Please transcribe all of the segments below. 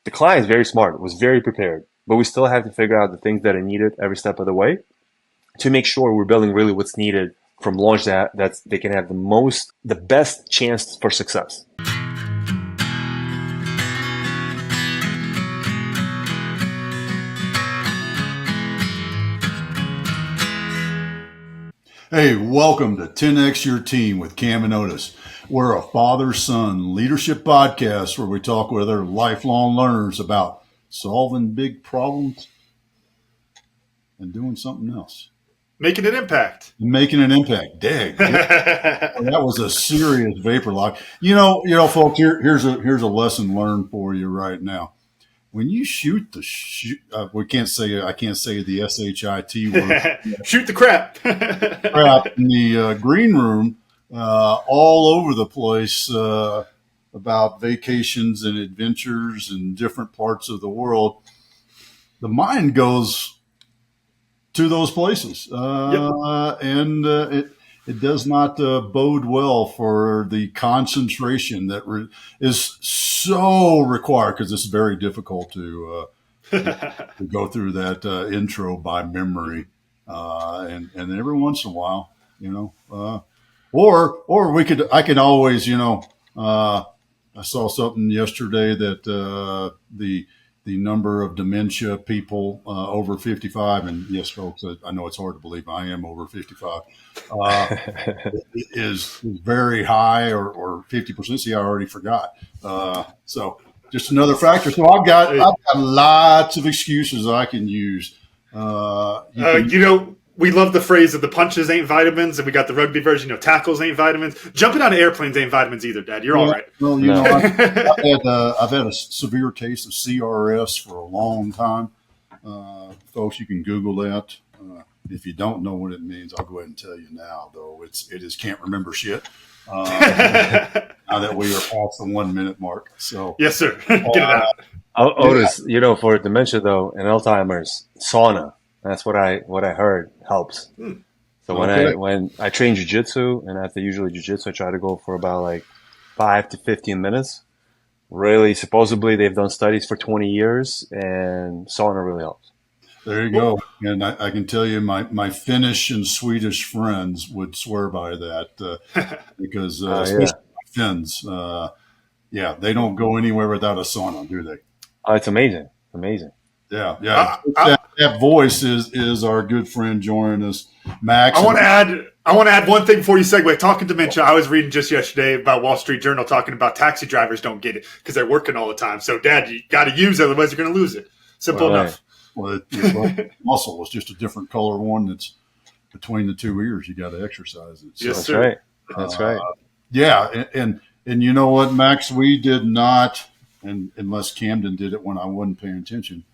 the client is very smart, was very prepared, but we still have to figure out the things that are needed every step of the way to make sure we're building really what's needed from launch that's they can have the best chance for success. Hey, welcome to 10X Your Team with Cam and Otis. We're a father-son leadership podcast where we talk with other lifelong learners about solving big problems and doing something else. Making an impact. Making an impact. Dang. That was a serious vapor lock. You know, folks, here's a lesson learned for you right now. When you shoot I can't say the SHIT word. Shoot the crap. Crap in the green room, all over the place about vacations and adventures in different parts of the world. The mind goes to those places, and it does not bode well for the concentration that is so required, because it's very difficult to go through that intro by memory, and every once in a while, or I can always, I saw something yesterday that the number of dementia people over 55, and yes, folks, I know it's hard to believe I am over 55, is very high, or 50%. See, I already forgot. So just another factor. So I've got lots of excuses I can use. We love the phrase that the punches ain't vitamins, and we got the rugby version, tackles ain't vitamins. Jumping on airplanes ain't vitamins either, Dad. You're all right. Well, I've had a severe case of CRS for a long time. Folks, you can Google that. If you don't know what it means, I'll go ahead and tell you now, though. It is can't remember shit. Now that we are past the 1 minute mark. So yes, sir. Get it out. Otis, for dementia though and Alzheimer's, sauna. That's what I heard helps. So when I train jiu-jitsu, and after usually jiu-jitsu, I try to go for about like 5 to 15 minutes. Really, supposedly they've done studies for 20 years, and sauna really helps. There you go. And I can tell you my Finnish and Swedish friends would swear by that because especially Finns, they don't go anywhere without a sauna, do they? It's amazing. Amazing. Yeah. That voice is our good friend joining us, Max. I want to add one thing before you segue. Talking dementia, I was reading just yesterday about Wall Street Journal talking about taxi drivers don't get it because they're working all the time. So, Dad, you got to use it, otherwise you're going to lose it. Simple enough. Well, muscle is just a different color one that's between the two ears. You got to exercise it. So, yes, sir. That's right. Yeah, and you know what, Max? We did not, and unless Camden did it when I wasn't paying attention.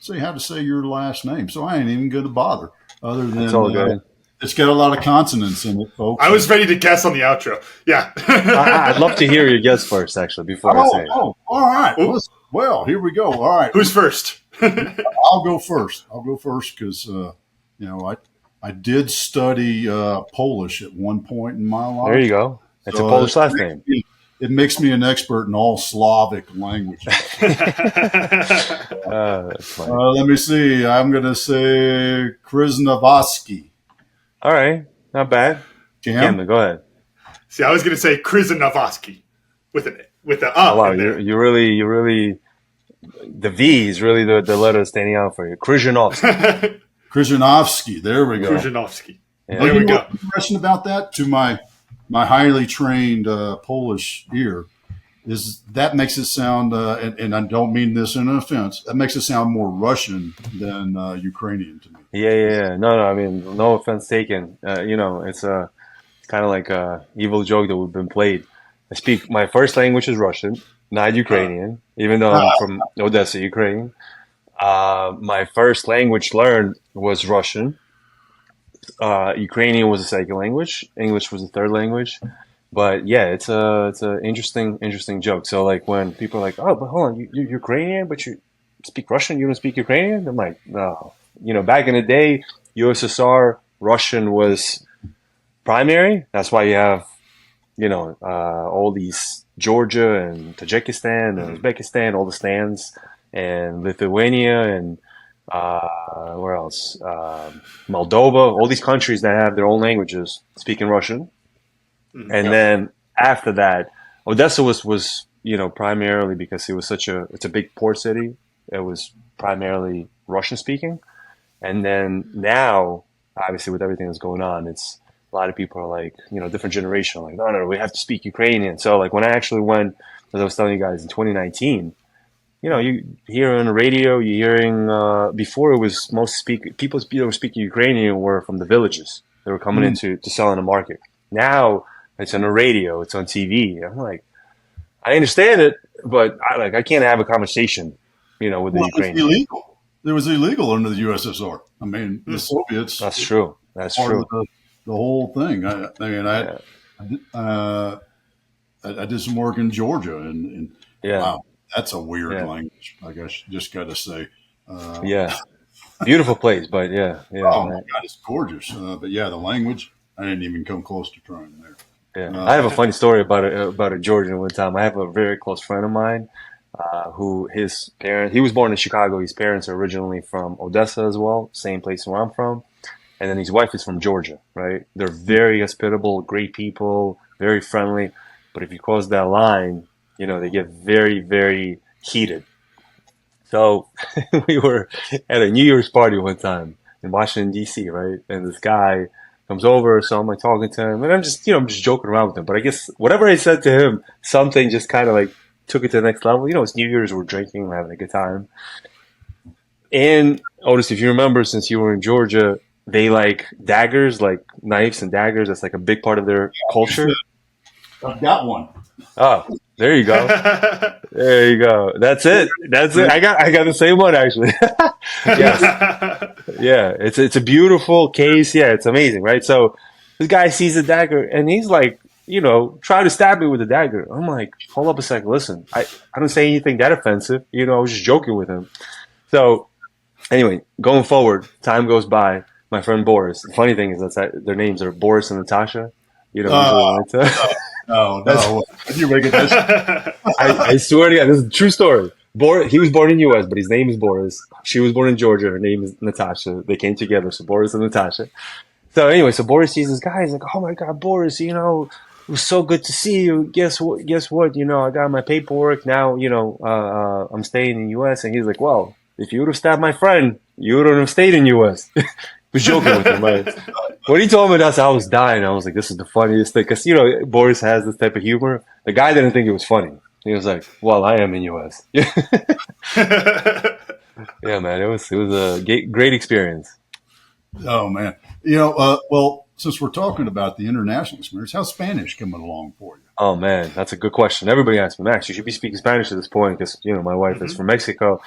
Say how to say your last name, so I ain't even going to bother. Other than it's all good. It's got a lot of consonants in it, folks. I was ready to guess on the outro. Yeah, I'd love to hear your guess first, actually, before I say it. Oh, all right. Well, here we go. All right, who's first? I'll go first because I did study Polish at one point in my life. There you go. It's a Polish last name. It makes me an expert in all Slavic languages. That's funny. Let me see. I'm going to say Kryzhanovskiy. All right. Not bad. Cam, go ahead. See, I was going to say Kryzhanovskiy with an Oh, wow. You really, the V is really the letter standing out for you. Kryzhanovskiy. Kryzhanovskiy. There we go. Kryzhanovskiy. Yeah. There we go. What's interesting about that, to my highly trained Polish ear, is that makes it sound, and I don't mean this in an offense, that makes it sound more Russian than Ukrainian to me. Yeah. No, I mean, no offense taken. It's kind of like a evil joke that we've been played. My first language is Russian, not Ukrainian, even though I'm from Odessa, Ukraine. My first language learned was Russian. Ukrainian was a second language. English was a third language. But yeah, it's a interesting joke. So like when people are like, "Oh, but hold on, you're Ukrainian, but you speak Russian, you don't speak Ukrainian?" I'm like, no. Back in the day, USSR, Russian was primary. That's why you have, all these Georgia and Tajikistan and Uzbekistan, all the stands, and Lithuania and where else? Moldova, all these countries that have their own languages speaking Russian. And then after that, Odessa was primarily because it's a big port city. It was primarily Russian speaking. And then now, obviously, with everything that's going on, it's a lot of people are like, different generation, like, no, we have to speak Ukrainian. So, like, when I actually went, as I was telling you guys, in 2019, you hear on the radio, you're hearing, before it was people that were speaking Ukrainian were from the villages. They were coming in to sell in the market. Now, it's on the radio, it's on TV. I'm like, I understand it, but I can't have a conversation, with the Ukrainians. It's illegal. It was illegal under the USSR. I mean, the Soviets. That's true. That's true. The whole thing. I did some work in Georgia, and wow, that's a weird language. I guess just got to say. Beautiful place, but yeah. Oh my God, it's gorgeous. But yeah, the language, I didn't even come close to trying there. Yeah, I have a funny story about a Georgian one time. I have a very close friend of mine. Who his parents, he was born in Chicago. His parents are originally from Odessa as well, same place where I'm from. And then his wife is from Georgia, right? They're very hospitable, great people, very friendly. But if you cross that line, they get very, very heated. So we were at a New Year's party one time in Washington, D.C., right? And this guy comes over, so I'm like talking to him. And I'm just joking around with him. But I guess whatever I said to him, something just kind of like took it to the next level. It's New Year's, we're drinking, we're having a good time. And Otis, if you remember, since you were in Georgia, they like daggers, like knives and daggers. That's like a big part of their culture. I've got one. Oh, there you go. There you go. That's it. I got the same one actually. Yes. Yeah. It's a beautiful case. Yeah, it's amazing, right? So this guy sees a dagger and he's like, try to stab me with a dagger. I'm like, hold up a second. Listen, I don't say anything that offensive. I was just joking with him. So anyway, going forward, time goes by. My friend Boris. The funny thing is their names are Boris and Natasha. No. You make it this. I swear to God, this is a true story. He was born in the U.S., but his name is Boris. She was born in Georgia. Her name is Natasha. They came together, so Boris and Natasha. So anyway, Boris sees this guy. He's like, oh my God, Boris, it was so good to see you. Guess what? I got my paperwork now. I'm staying in the U.S. And he's like, well, if you would have stabbed my friend, you wouldn't have stayed in the U.S. was joking with him, right? When he told me that, I was dying. I was like, this is the funniest thing. Because, Boris has this type of humor. The guy didn't think it was funny. He was like, well, I am in U.S. Yeah, man, it was a great experience. Oh, man. Well, since we're talking about the international experience, how's Spanish coming along for you? Oh, man, that's a good question. Everybody asks me, Max, you should be speaking Spanish at this point because, my wife is from Mexico.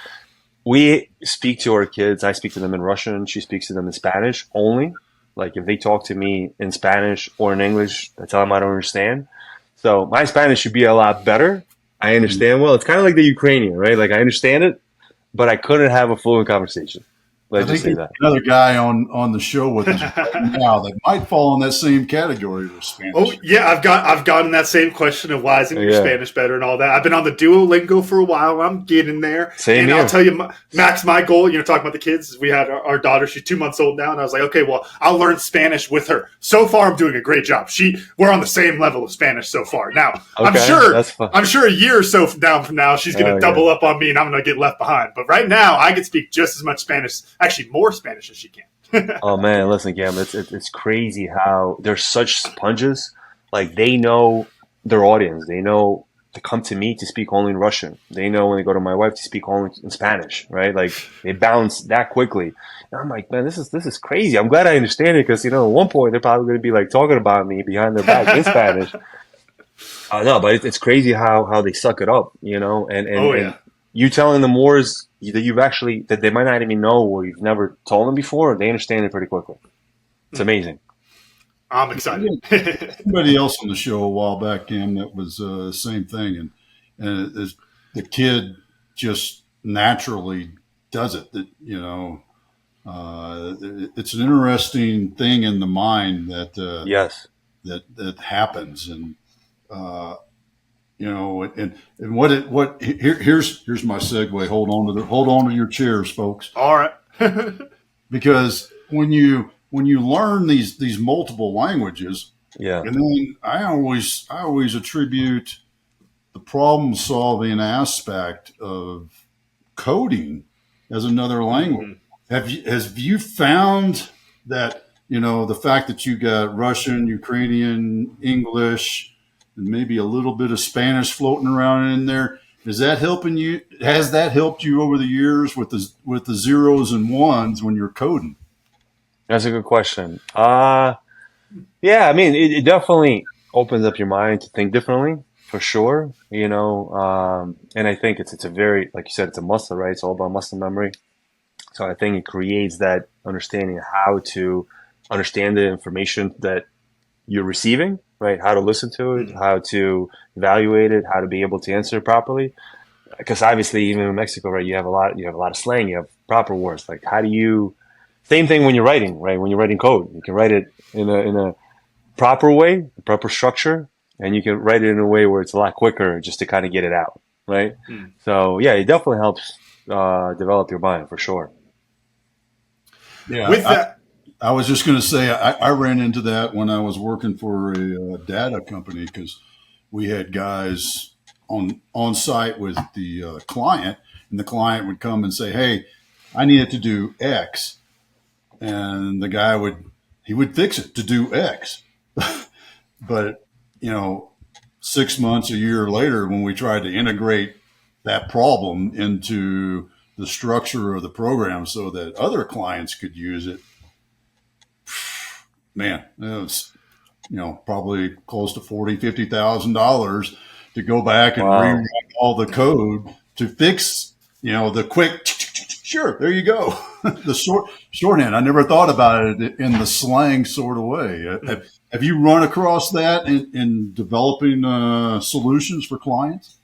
We speak to our kids. I speak to them in Russian. She speaks to them in Spanish only. Like if they talk to me in Spanish or in English, I tell them I don't understand. So my Spanish should be a lot better. I understand well. It's kind of like the Ukrainian, right? Like I understand it, but I couldn't have a fluent conversation. Let's just say that. Another guy on the show with us right now that might fall in that same category of Spanish. Oh yeah, I've gotten that same question of why isn't your Spanish better and all that. I've been on the Duolingo for a while. I'm getting there. Same here. I'll tell you, Max, my goal. Talking about the kids. We had our daughter. She's 2 months old now, and I was like, okay, well, I'll learn Spanish with her. So far, I'm doing a great job. We're on the same level of Spanish so far. Now, okay, I'm sure a year or so down from now, she's going to double up on me, and I'm going to get left behind. But right now, I can speak just as much Spanish, actually more Spanish as she can. Oh man, listen, Cam, it's crazy how they're such sponges. Like they know their audience. They know to come to me to speak only in Russian. They know when they go to my wife to speak only in Spanish, right? Like they bounce that quickly. And I'm like, man, this is crazy. I'm glad I understand it because at one point they're probably going to be like talking about me behind their back in Spanish. No, but it's crazy how they suck it up, and you telling them words that they might not even know or you've never told them before, they understand it pretty quickly. It's amazing. I'm excited. Somebody else on the show a while back, Cam, that was the same thing, and the kid just naturally does it. It's an interesting thing in the mind that yes, that happens, and and here's my segue. Hold on to your chairs, folks. All right. Because when you learn these multiple languages, and then I always attribute the problem solving aspect of coding as another language. Have you found that, the fact that you got Russian, Ukrainian, English, and maybe a little bit of Spanish floating around in there, is that helping you? Has that helped you over the years with the zeros and ones when you're coding? That's a good question. Yeah, I mean, it definitely opens up your mind to think differently, for sure. And I think it's a very, like you said, it's a muscle, right? It's all about muscle memory. So I think it creates that understanding of how to understand the information that you're receiving, right? How to listen to it, how to evaluate it, how to be able to answer it properly. Because obviously, even in Mexico, right, you have a lot of slang, you have proper words. Like, how do you? Same thing when you're writing, right? When you're writing code, you can write it in a proper way, a proper structure, and you can write it in a way where it's a lot quicker, just to kind of get it out, right? So yeah, it definitely helps develop your mind for sure. Yeah. With that, I was just going to say I ran into that when I was working for a data company, because we had guys on site with the client, and the client would come and say, "Hey, I need it to do X," and the guy would fix it to do X. But 6 months, a year later, when we tried to integrate that problem into the structure of the program so that other clients could use it, man, it was, probably close to $40,000-$50,000 to go back and rewrite all the code to fix, the quick, sure, there you go. The shorthand. I never thought about it in the slang sort of way. Have you run across that in developing solutions for clients?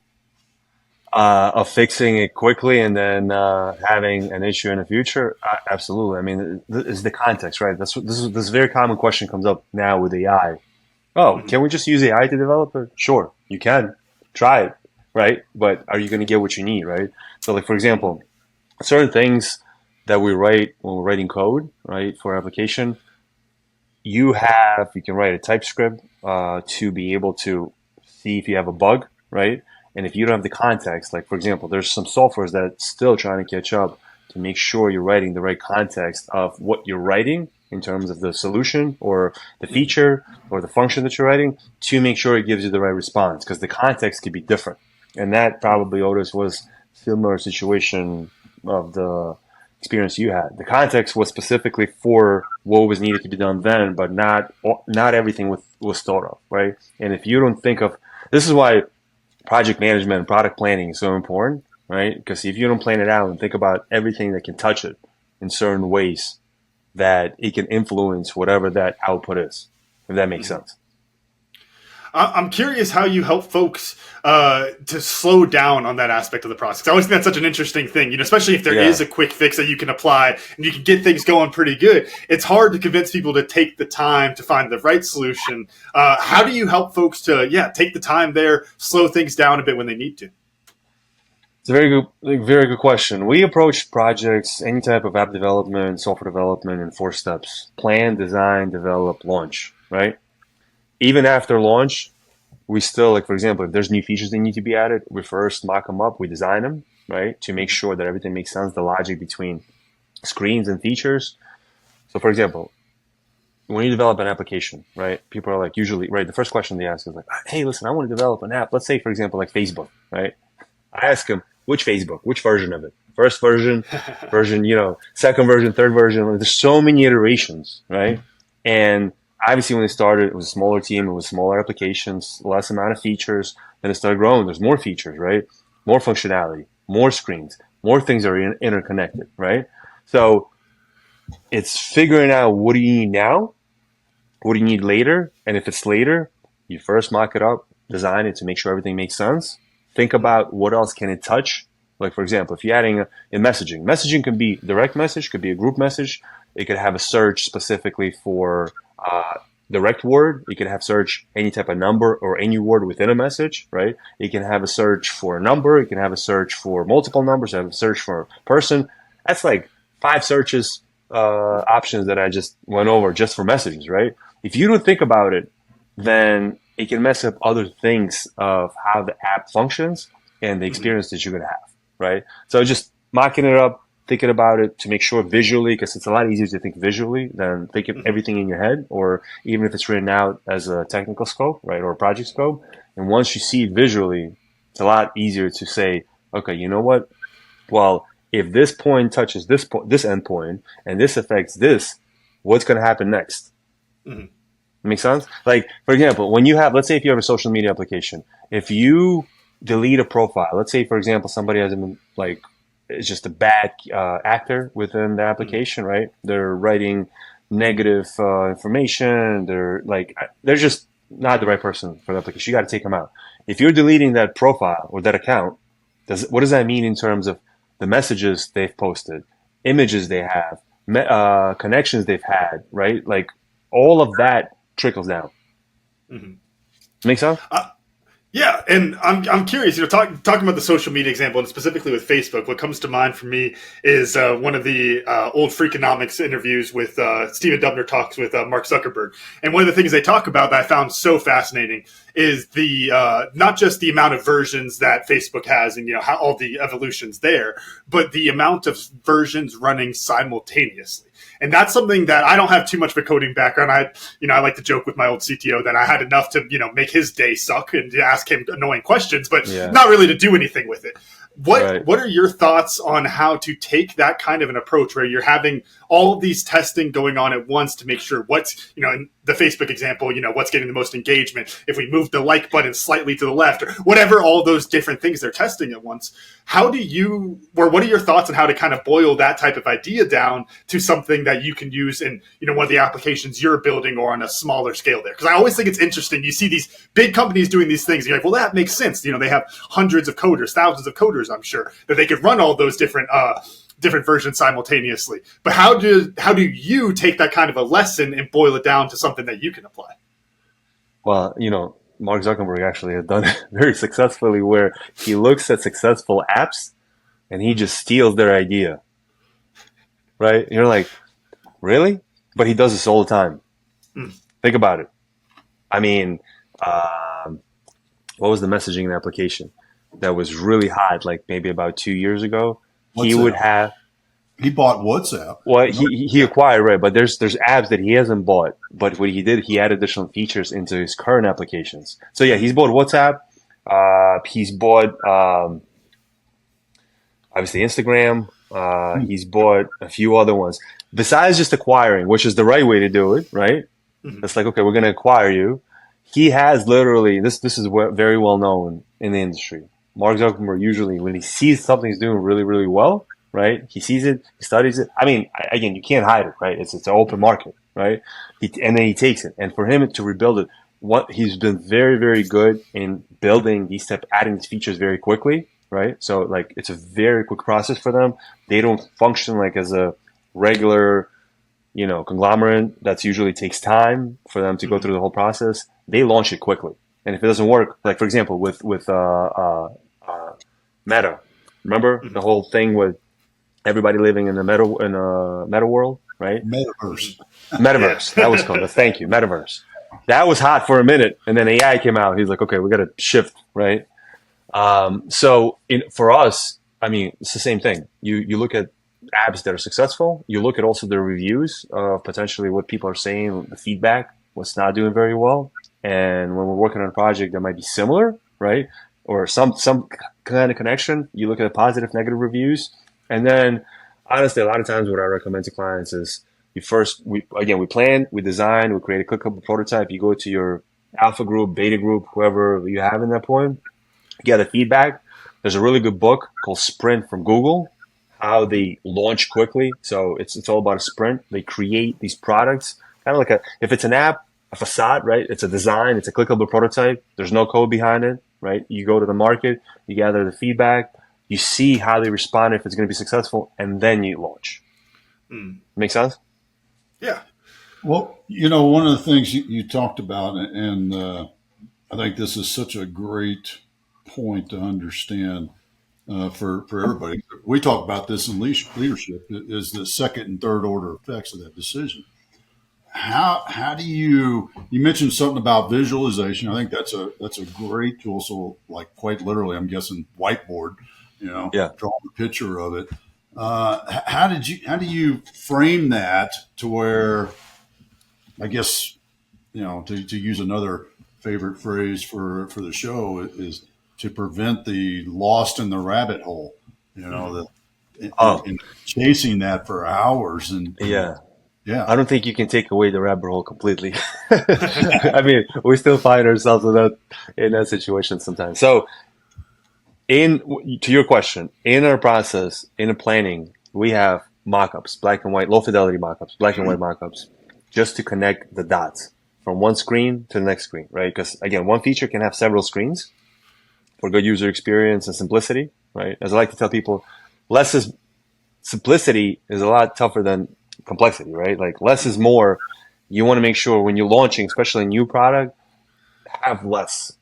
Of fixing it quickly and then having an issue in the future, absolutely. I mean, it's the context, right? This very common question comes up now with AI. Oh, can we just use AI to develop it? Sure, you can. Try it, right? But are you going to get what you need, right? So, like, for example, certain things that we write when we're writing code, right, for application, you can write a TypeScript to be able to see if you have a bug, right? And if you don't have the context, like, for example, there's some softwares that's still trying to catch up to make sure you're writing the right context of what you're writing in terms of the solution or the feature or the function that you're writing, to make sure it gives you the right response, because the context could be different. And that probably, Otis, was similar situation of the experience you had. The context was specifically for what was needed to be done then, but not everything was thought of, right? And if you don't think of, this is why project management and product planning is so important, right? Because if you don't plan it out and think about everything that can touch it in certain ways, that it can influence whatever that output is, if that makes sense. I'm curious how you help folks to slow down on that aspect of the process. I always think that's such an interesting thing, especially if there is a quick fix that you can apply and you can get things going pretty good. It's hard to convince people to take the time to find the right solution. How do you help folks to, take the time there, slow things down a bit when they need to? It's a very good question. We approach projects, any type of app development, software development, in 4 steps: plan, design, develop, launch, right? Even after launch, we still, like, for example, if there's new features that need to be added, we first mock them up, we design them, right, to make sure that everything makes sense, the logic between screens and features. So, for example, when you develop an application, right, people are like, usually, right, the first question they ask is like, hey, listen, I want to develop an app. Let's say, for example, like Facebook, right? I ask them, which Facebook, which version of it? First version, second version, third version. There's so many iterations, right? And obviously, when they started, it was a smaller team, it was smaller applications, less amount of features. Then it started growing. There's more features, right? More functionality, more screens, more things are interconnected, right? So it's figuring out, what do you need now? What do you need later? And if it's later, you first mock it up, design it to make sure everything makes sense. Think about what else can it touch. Like, for example, if you're adding in messaging can be direct message, could be a group message. It could have a search specifically for direct word. You can have search any type of number or any word within a message, right? You can have a search for a number. You can have a search for multiple numbers. You have a search for a person. That's like 5 searches options that I just went over just for messages, right? If you don't think about it, then it can mess up other things of how the app functions and the experience that you're going to have, right? So just mocking it up, thinking about it to make sure visually, because it's a lot easier to think visually than thinking everything in your head, or even if it's written out as a technical scope, right, or a project scope. And once you see it visually, it's a lot easier to say, okay, you know what? Well, if this point touches this point, this endpoint, and this affects this, what's going to happen next? Make sense? Like, for example, when you have, let's say if you have a social media application, if you delete a profile, let's say, for example, somebody has like, is just a bad actor within the application, right? They're writing negative information. They're just not the right person for the application. You got to take them out. If you're deleting that profile or that account, what does that mean in terms of the messages they've posted, images they have, connections they've had, right? Like all of that trickles down. Make sense? Yeah, and I'm curious. Talking about the social media example, and specifically with Facebook, what comes to mind for me is one of the old Freakonomics interviews with Stephen Dubner talks with Mark Zuckerberg, and one of the things they talk about that I found so fascinating is the not just the amount of versions that Facebook has, and how all the evolutions there, but the amount of versions running simultaneously. And that's something that I don't have too much of a coding background. I like to joke with my old CTO that I had enough to, make his day suck and to ask him annoying questions, but not really to do anything with it. What are your thoughts on how to take that kind of an approach where you're having all of these testing going on at once to make sure what's, in the Facebook example, what's getting the most engagement, if we move the like button slightly to the left or whatever, all those different things they're testing at once. What are your thoughts on how to kind of boil that type of idea down to something that you can use in, one of the applications you're building or on a smaller scale there? Because I always think it's interesting. You see these big companies doing these things. And you're like, well, that makes sense. They have hundreds of coders, thousands of coders, I'm sure, that they could run all those different versions simultaneously. But how do you take that kind of a lesson and boil it down to something that you can apply? Well, Mark Zuckerberg actually has done it very successfully, where he looks at successful apps and he just steals their idea, right? And you're like, really? But he does this all the time. Think about it. I mean, what was the messaging application that was really hot, like maybe about 2 years ago? He bought WhatsApp. Well, he acquired, right? But there's apps that he hasn't bought. But what he did, he added additional features into his current applications. So yeah, he's bought WhatsApp. He's bought obviously Instagram. He's bought a few other ones besides just acquiring, which is the right way to do it, right? It's like, okay, we're going to acquire you. He has literally this is very well known in the industry. Mark Zuckerberg usually, when he sees something's doing really, really well, right? He sees it, he studies it. I mean, again, you can't hide it, right? It's an open market, right? And then he takes it. And for him to rebuild it, he's been very, very good in building adding these features very quickly, right? So like, it's a very quick process for them. They don't function like as a regular, conglomerate that usually takes time for them to go through the whole process. They launch it quickly. And if it doesn't work, like for example, with Meta, remember the whole thing with everybody living in a meta world, right? Metaverse. That was called. Thank you, Metaverse. That was hot for a minute, and then AI came out. He's like, okay, we got to shift, right? For us, I mean, it's the same thing. You look at apps that are successful. You look at also the reviews of potentially what people are saying, the feedback, what's not doing very well. And when we're working on a project that might be similar, right, or some kind of connection, you look at the positive, negative reviews. And then, honestly, a lot of times what I recommend to clients is we plan, we design, we create a clickable prototype. You go to your alpha group, beta group, whoever you have in that point, get the feedback. There's a really good book called Sprint from Google, how they launch quickly. So it's all about a sprint. They create these products, kind of like if it's an app, a facade, right? It's a design, it's a clickable prototype. There's no code behind it, right? You go to the market, you gather the feedback, you see how they respond, if it's going to be successful, and then you launch. Make sense? Yeah. Well, One of the things you talked about, and I think this is such a great point to understand for everybody. We talk about this in leadership is the second and third order effects of that decision. How do you mentioned something about visualization? I think that's a great tool. So like quite literally, I'm guessing whiteboard, Yeah. draw a picture of it. How do you frame that to where, I guess, to use another favorite phrase for the show is to prevent the lost in the rabbit hole, Oh, in chasing that for hours and yeah. yeah. I don't think you can take away the rabbit hole completely. I mean, we still find ourselves in that situation sometimes. So, to your question, in our process, in the planning, we have mock-ups, black and white, low fidelity mock-ups, black and white mock-ups, just to connect the dots from one screen to the next screen, right? Because again, one feature can have several screens for good user experience and simplicity, right? As I like to tell people, simplicity is a lot tougher than complexity, right? Like less is more. You want to make sure when you're launching, especially a new product, have less.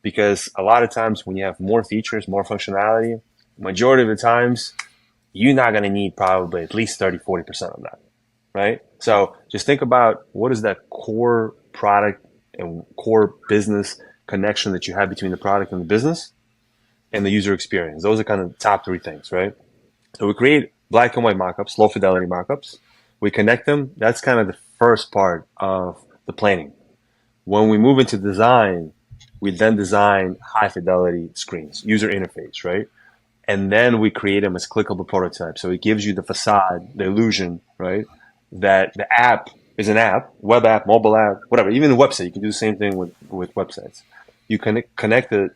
Because a lot of times when you have more features, more functionality, majority of the times, you're not going to need probably at least 30-40% of that, right? So just think about what is that core product and core business connection that you have between the product and the business and the user experience. Those are kind of the top three things, right? So we create black and white mockups, low fidelity mockups. We connect them. That's kind of the first part of the planning. When we move into design, we then design high fidelity screens, user interface, right? And then we create them as clickable prototypes. So it gives you the facade, the illusion, right? That the app is an app, web app, mobile app, whatever. Even a website, you can do the same thing with websites. You connect it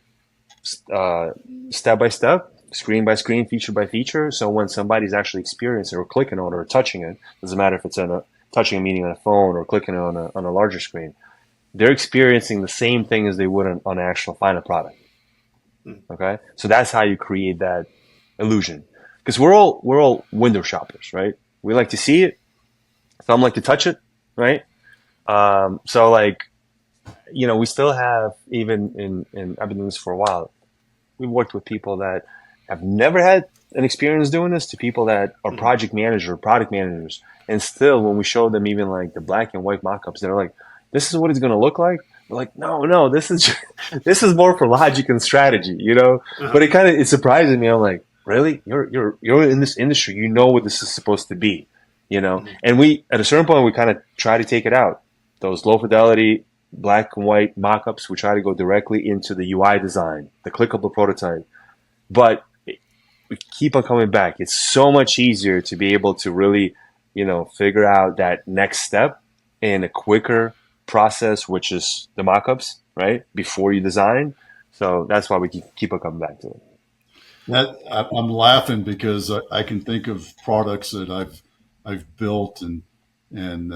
step by step, screen by screen, feature by feature. So when somebody's actually experiencing or clicking on it or touching it, doesn't matter if it's touching a meeting on a phone or clicking on a larger screen, they're experiencing the same thing as they would on an actual final product. Okay, so that's how you create that illusion. Because we're all window shoppers, right? We like to see it. Some like to touch it, right? So like, we still have, even in I've been doing this for a while. We've worked with people that have never had an experience doing this to people that are project managers or product managers, and still when we show them even like the black and white mockups, they're like, "This is what it's going to look like." We're like, no, this is more for logic and strategy, But it surprises me. I'm like, really? You're in this industry, you know what this is supposed to be, And we, at a certain point, we kind of try to take it out. Those low fidelity black and white mockups, we try to go directly into the UI design, the clickable prototype. But we keep on coming back. It's so much easier to be able to really, figure out that next step in a quicker process, which is the mockups, right? Before you design. So that's why we keep on coming back to it. I'm laughing because I can think of products that I've built and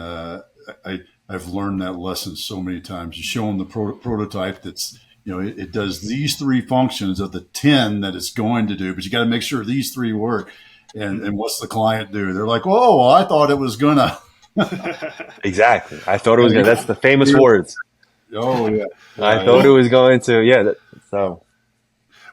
I've learned that lesson so many times. You show them the prototype that's, it does these three functions of the 10 that it's going to do, but you got to make sure these three work. And what's the client do? They're like, "Oh, well, I thought it was gonna." Exactly. I thought it was gonna. That's the famous words. Oh yeah. I thought it was going to. Yeah. So.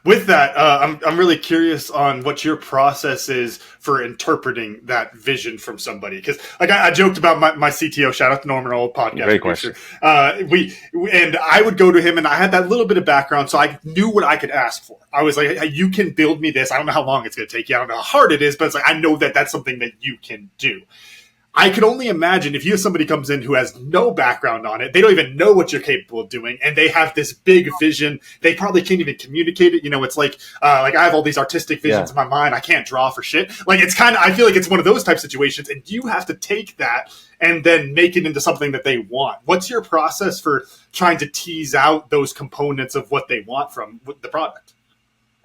With that, I'm really curious on what your process is for interpreting that vision from somebody. Because like I joked about my CTO, shout out to Norman, old podcast Great producer. Question. And I would go to him, and I had that little bit of background, so I knew what I could ask for. I was like, hey, you can build me this. I don't know how long it's going to take you. I don't know how hard it is, but it's like I know that that's something that you can do. I can only imagine if you have somebody comes in who has no background on it, they don't even know what you're capable of doing, and they have this big vision. They probably can't even communicate it. It's like I have all these artistic visions in my mind. I can't draw for shit. Like I feel like it's one of those type situations, and you have to take that and then make it into something that they want. What's your process for trying to tease out those components of what they want from the product?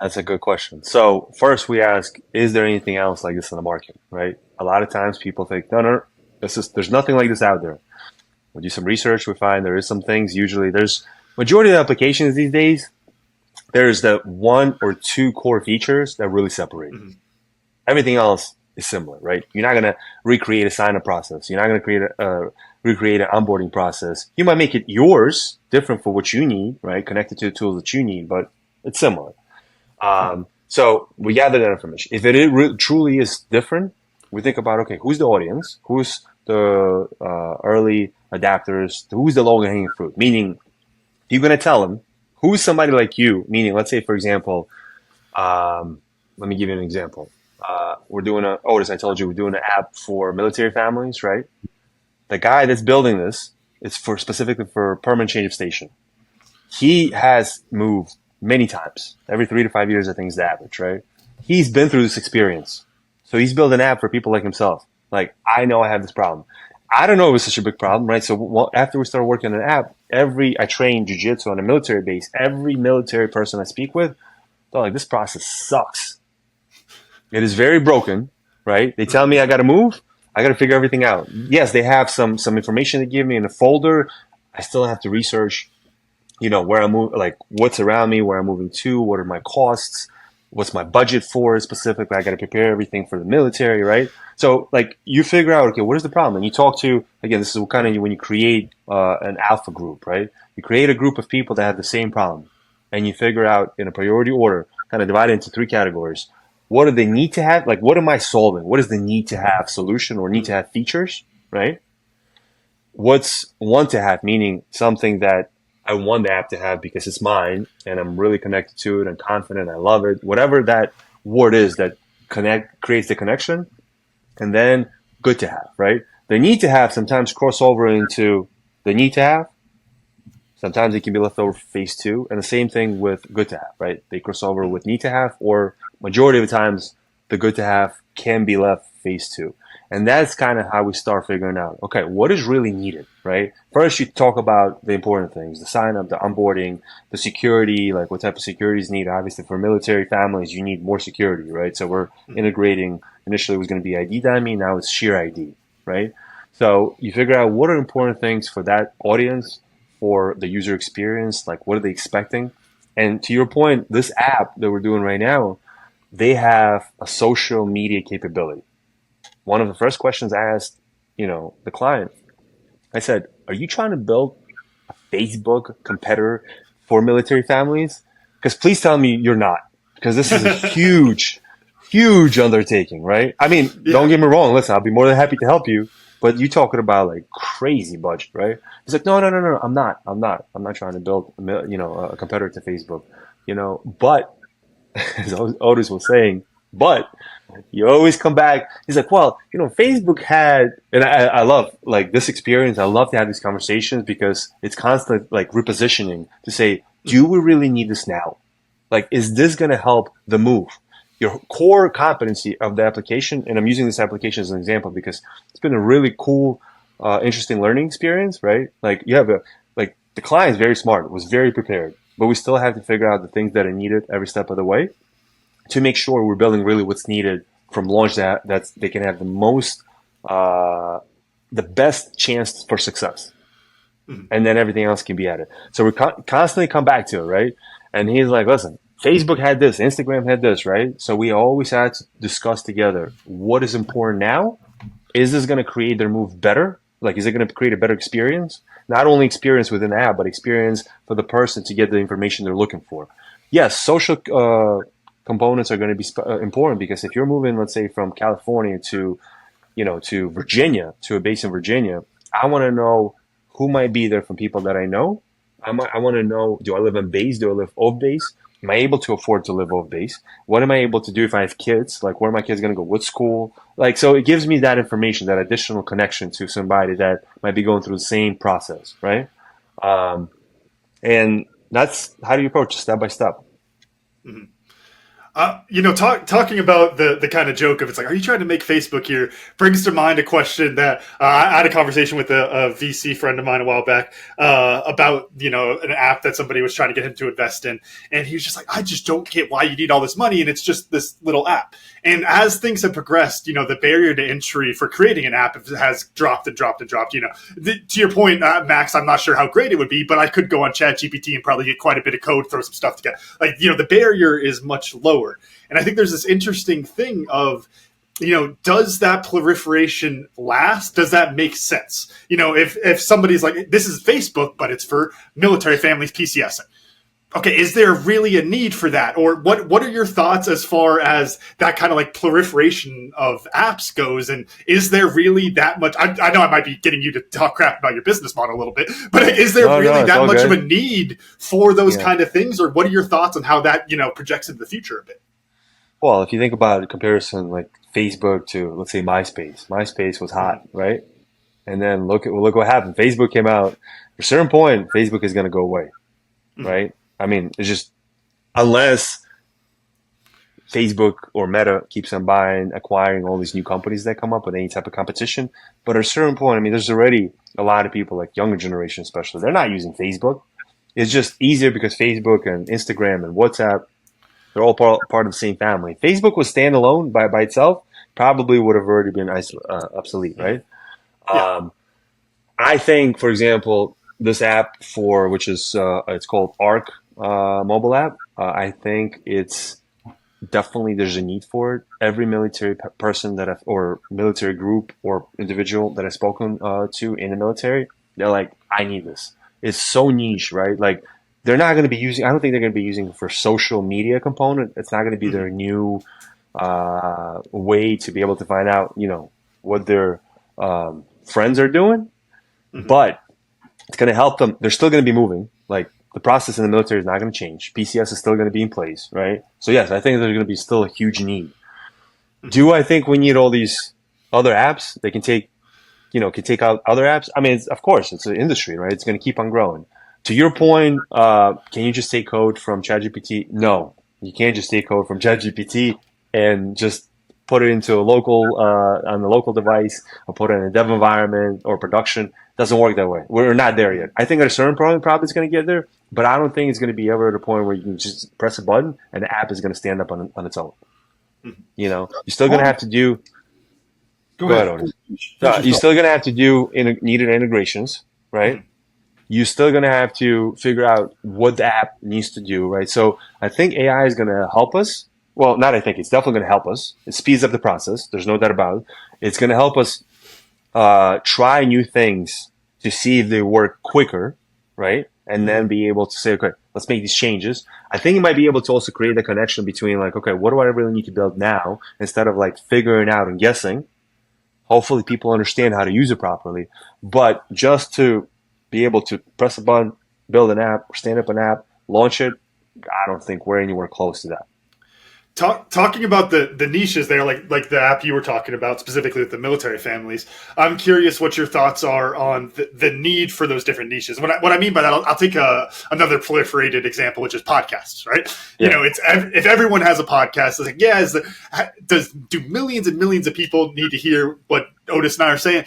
That's a good question. So first we ask, is there anything else like this in the market, right? A lot of times people think, no, there's nothing like this out there. We do some research, we find there is some things. Usually there's majority of the applications these days, there's the one or two core features that really separate. Everything else is similar, right? You're not going to recreate a sign-up process. You're not going to recreate an onboarding process. You might make it yours, different for what you need, right? Connected to the tools that you need, but it's similar. So we gather that information. If it truly is different, we think about, okay, who's the audience? Who's the early adapters? Who's the low-hanging fruit? Meaning, you're going to tell them who's somebody like you. Meaning, let's say, for example, let me give you an example. We're doing Otis, I told you, we're doing an app for military families, right? The guy that's building this is specifically for permanent change of station. He has moved many times. Every 3 to 5 years, I think is the average, right? He's been through this experience. So he's built an app for people like himself. Like, I know I have this problem. I don't know it was such a big problem, right? So after we started working on an app, I train jiu-jitsu on a military base. Every military person I speak with, they're like, this process sucks. It is very broken, right? They tell me I got to move. I got to figure everything out. Yes, they have some information they give me in a folder. I still have to research, where I'm moving, like what's around me, where I'm moving to, what are my costs, what's my budget for specifically. I got to prepare everything for the military, right? So like you figure out, okay, what is the problem? And you talk to, again, this is kind of when you create an alpha group, right? You create a group of people that have the same problem and you figure out in a priority order, kind of divide it into 3 categories. What do they need to have? Like, what am I solving? What is the need to have solution or need to have features, right? What's want to have, meaning something that I want the app to have because it's mine and I'm really connected to it and confident. I love it. Whatever that word is that creates the connection. And then good to have, right? The need to have sometimes cross over into the need to have. Sometimes it can be left over for phase 2. And the same thing with good to have, right? They cross over with need to have, or majority of the times the good to have can be left phase 2. And that's kind of how we start figuring out, okay, what is really needed, right? First, you talk about the important things, the sign up, the onboarding, the security, like what type of security is needed. Obviously, for military families, you need more security, right? So we're integrating, initially it was going to be ID dummy, now it's sheer ID, right? So you figure out what are important things for that audience, for the user experience, like what are they expecting? And to your point, this app that we're doing right now, they have a social media capability. One of the first questions I asked, the client, I said, are you trying to build a Facebook competitor for military families? Because please tell me you're not, because this is a huge, huge undertaking, right? I mean, Don't get me wrong. Listen, I'll be more than happy to help you, but you're talking about like crazy budget, right? He's like, no, I'm not trying to build, a competitor to Facebook, but as Otis was saying, but you always come back. He's like, well, Facebook had, and I love like this experience. I love to have these conversations because it's constant like repositioning to say, do we really need this now? Like, is this going to help the move? Your core competency of the application, and I'm using this application as an example because it's been a really cool, interesting learning experience, right? Like the client is very smart, was very prepared, but we still have to figure out the things that are needed every step of the way to make sure we're building really what's needed from launch that they can have the best chance for success. And then everything else can be added. So we constantly come back to it, right? And he's like, listen, Facebook had this, Instagram had this, right? So we always had to discuss together what is important now. Is this going to create their move better? Like, is it going to create a better experience? Not only experience within the app, but experience for the person to get the information they're looking for. Yes, social components are going to be important because if you're moving, let's say, from California to Virginia, to a base in Virginia, I want to know who might be there from people that I know. I want to know, do I live on base? Do I live off base? Am I able to afford to live off base? What am I able to do if I have kids? Like, where are my kids going to go? What school? Like, so it gives me that information, that additional connection to somebody that might be going through the same process, right? And that's how do you approach it, step by step. Mm-hmm. Talking about the kind of joke of it's like, are you trying to make Facebook here, brings to mind a question that I had a conversation with a VC friend of mine a while back about, an app that somebody was trying to get him to invest in. And he was just like, I just don't get why you need all this money. And it's just this little app. And as things have progressed, the barrier to entry for creating an app has dropped and dropped and dropped. To your point, Max, I'm not sure how great it would be, but I could go on ChatGPT and probably get quite a bit of code, throw some stuff together. Like, the barrier is much lower. And I think there's this interesting thing of does that proliferation last? Does that make sense? If somebody's like, this is Facebook, but it's for military families PCSing. Okay, is there really a need for that? Or what are your thoughts as far as that kind of like proliferation of apps goes? And is there really that much? I know I might be getting you to talk crap about your business model a little bit, but is there really that much of a need for those kind of things? Or what are your thoughts on how that, projects into the future a bit? Well, if you think about a comparison like Facebook to, let's say, MySpace. MySpace was hot, right? And then look what happened. Facebook came out. At a certain point, Facebook is going to go away, right? I mean, it's just, unless Facebook or Meta keeps on acquiring all these new companies that come up with any type of competition. But at a certain point, I mean, there's already a lot of people, like younger generation especially, they're not using Facebook. It's just easier because Facebook and Instagram and WhatsApp, they're all part of the same family. Facebook was standalone by itself, probably would have already been obsolete, right? Yeah. I think, for example, this app which is it's called Arc mobile app. I think it's definitely there's a need for it. Every military person or military group or individual that I've spoken to in the military, they're like, I need this. It's so niche, right? Like, they're not going to be using, I don't think they're going to be using it for social media component. It's not going to be their new way to be able to find out, what their friends are doing. But it's going to help them. They're still going to be moving. Like, the process in the military is not going to change. PCS is still going to be in place, right? So yes, I think there's going to be still a huge need. Do I think we need all these other apps? They can take out other apps. I mean, of course, it's an industry, right? It's going to keep on growing. To your point, can you just take code from ChatGPT? No, you can't just take code from ChatGPT and just put it into a local on the local device or put it in a dev environment or production. It doesn't work that way. We're not there yet. I think at a certain point, probably it's going to get there, but I don't think it's going to be ever at a point where you can just press a button and the app is going to stand up on its own. You're still going to have to do. Go ahead, Otis. You're still going to have to do needed integrations, right? You're still going to have to figure out what the app needs to do, right? So I think AI is going to help us. Well, not I think. It's definitely going to help us. It speeds up the process. There's no doubt about it. It's going to help us try new things to see if they work quicker, right? And then be able to say, okay, let's make these changes. I think it might be able to also create a connection between like, okay, what do I really need to build now instead of like figuring out and guessing. Hopefully people understand how to use it properly. But just to be able to press a button, build an app, stand up an app, launch it, I don't think we're anywhere close to that. Talking about the niches there, like the app you were talking about, specifically with the military families, I'm curious what your thoughts are on the need for those different niches. What I mean by that, I'll take another proliferated example, which is podcasts, right? Yeah. If everyone has a podcast, it's like, do millions and millions of people need to hear what Otis and I are saying?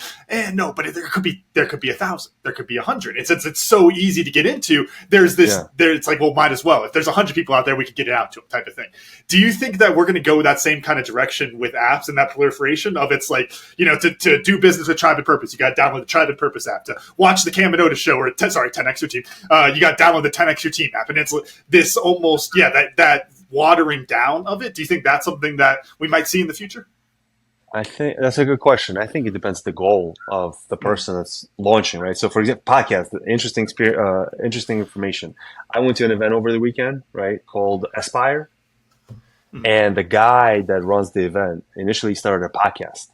No, but there could be 1,000, there could be 100. And since it's so easy to get into, there's this, it's like, well, might as well. If there's 100 people out there, we could get it out to them type of thing. Do you think that we're going to go that same kind of direction with apps and that proliferation of it's like, to do business with Tribe and Purpose, you got to download the Tribe and Purpose app. To watch the Cam and Otis show, or 10X Your Team, you got to download the 10X Your Team app. And it's this almost, that watering down of it. Do you think that's something that we might see in the future? I think that's a good question. I think it depends the goal of the person that's launching, right? So, for example, podcast, interesting information. I went to an event over the weekend, right, called Aspire. And the guy that runs the event initially started a podcast.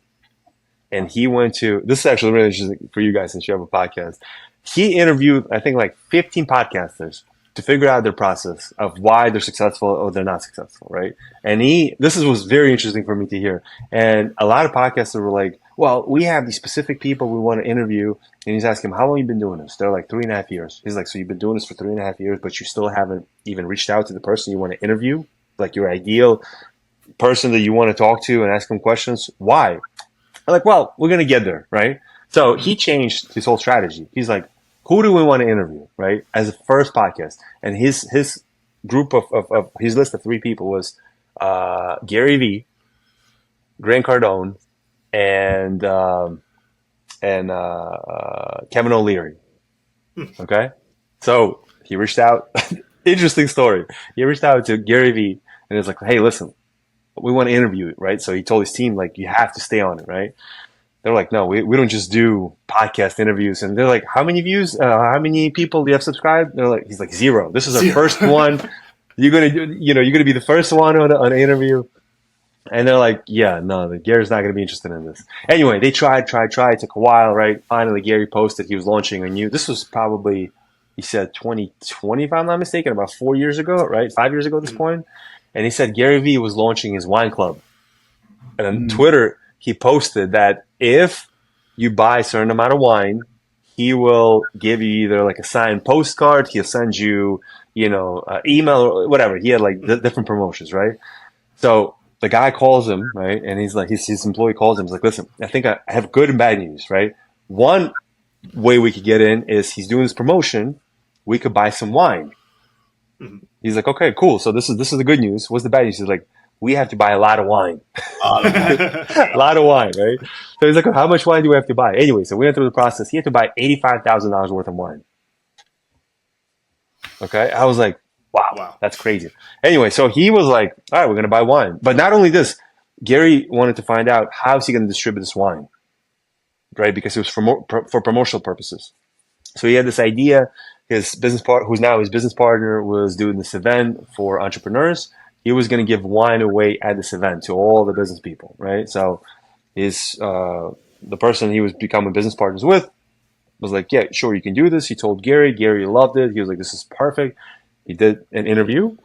And he went to, this is actually really interesting for you guys since you have a podcast. He interviewed, I think, like 15 podcasters to figure out their process of why they're successful or they're not successful, right? And was very interesting for me to hear. And a lot of podcasters were like, well, we have these specific people we want to interview. And he's asking them, how long have you been doing this? They're like 3.5 years. He's like, so you've been doing this for 3.5 years, but you still haven't even reached out to the person you want to interview? Like your ideal person that you want to talk to and ask them questions? Why? I'm like, well, we're going to get there, right? So he changed his whole strategy. He's like, who do we want to interview, right? As a first podcast. And his group of his list of 3 people was Gary Vee, Grant Cardone, and Kevin O'Leary. Okay? So he reached out. Interesting story. He reached out to Gary Vee and was like, hey, listen, we want to interview it, right? So he told his team, like, you have to stay on it, right? They're like, no, we don't just do podcast interviews. And they're like, how many views? How many people do you have subscribed? They're like, he's like, 0. This is our first one. You're gonna be the first one on an interview. And they're like, yeah, no, Gary's not gonna be interested in this. Anyway, they tried. It took a while, right? Finally, Gary posted he was launching a new. This was probably, he said 2020, if I'm not mistaken, about 4 years ago, right? 5 years ago at this point. And he said Gary Vee was launching his wine club. And on Twitter, he posted that if you buy a certain amount of wine, he will give you either like a signed postcard, he'll send you, email or whatever. He had like different promotions, right? So the guy calls him, right? And he's like, his employee calls him. He's like, listen, I think I have good and bad news, right? One way we could get in is he's doing this promotion. We could buy some wine. Mm-hmm. He's like, okay, cool. So this is the good news. What's the bad news? He's like, we have to buy a lot of wine. A lot of wine, right? So he's like, how much wine do we have to buy? Anyway, so we went through the process. He had to buy $85,000 worth of wine. Okay? I was like, wow, that's crazy. Anyway, so he was like, all right, we're going to buy wine. But not only this, Gary wanted to find out how is he going to distribute this wine, right? Because it was for promotional purposes. So he had this idea. His business partner, who's now his business partner, was doing this event for entrepreneurs. He was going to give wine away at this event to all the business people, right? So the person he was becoming business partners with was like, yeah, sure, you can do this. He told Gary. Gary loved it. He was like, this is perfect. He did an interview,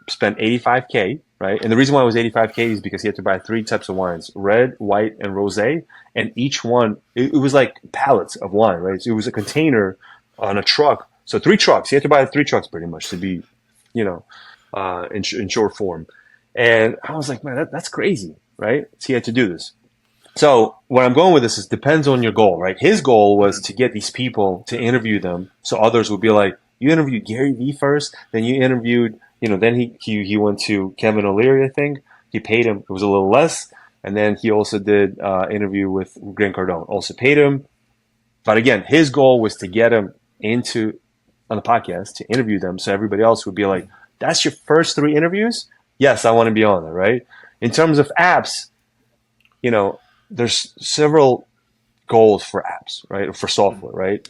spent $85K, right? And the reason why it was $85K is because he had to buy 3 types of wines, red, white, and rosé. And each one, it was like pallets of wine, right? So it was a container on a truck. So 3 trucks. He had to buy 3 trucks pretty much to be, in short form. And I was like, man, that's crazy, right? So he had to do this. So where I'm going with this is depends on your goal, right? His goal was to get these people to interview them so others would be like, you interviewed Gary Vee first, then you interviewed, then he went to Kevin O'Leary, I think. He paid him. It was a little less. And then he also did interview with Grant Cardone. Also paid him. But again, his goal was to get him on the podcast, to interview them so everybody else would be like, that's your first 3 interviews? Yes, I want to be on there, right? In terms of apps, there's several goals for apps, right? For software, right?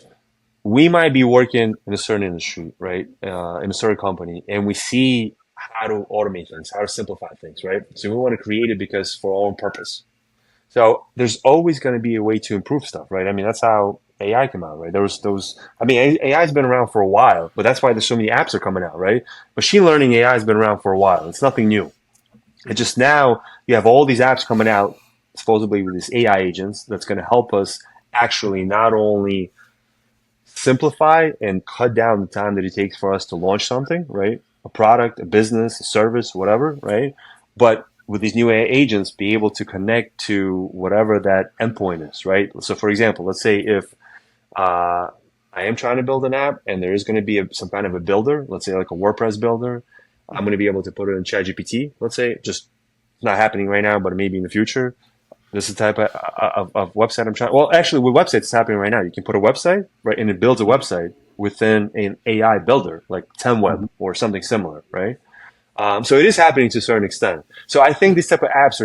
We might be working in a certain industry, right? In a certain company, and we see how to automate things, how to simplify things, right? So we want to create it because for our own purpose. So there's always going to be a way to improve stuff, right? I mean, that's how AI came out, right? AI has been around for a while, but that's why there's so many apps are coming out, right? Machine learning AI has been around for a while. It's nothing new. It's just now you have all these apps coming out, supposedly with these AI agents, that's going to help us actually not only simplify and cut down the time that it takes for us to launch something, right? A product, a business, a service, whatever, right? But with these new AI agents, be able to connect to whatever that endpoint is, right? So for example, let's say if I am trying to build an app and there is going to be some kind of a builder, let's say like a WordPress builder, I'm going to be able to put it in ChatGPT, let's say, just not happening right now, but maybe in the future. This is the type of website I'm trying. Well, actually, with websites, it's happening right now. You can put a website, right, and it builds a website within an AI builder, like 10web or something similar, right? So it is happening to a certain extent. So I think these type of apps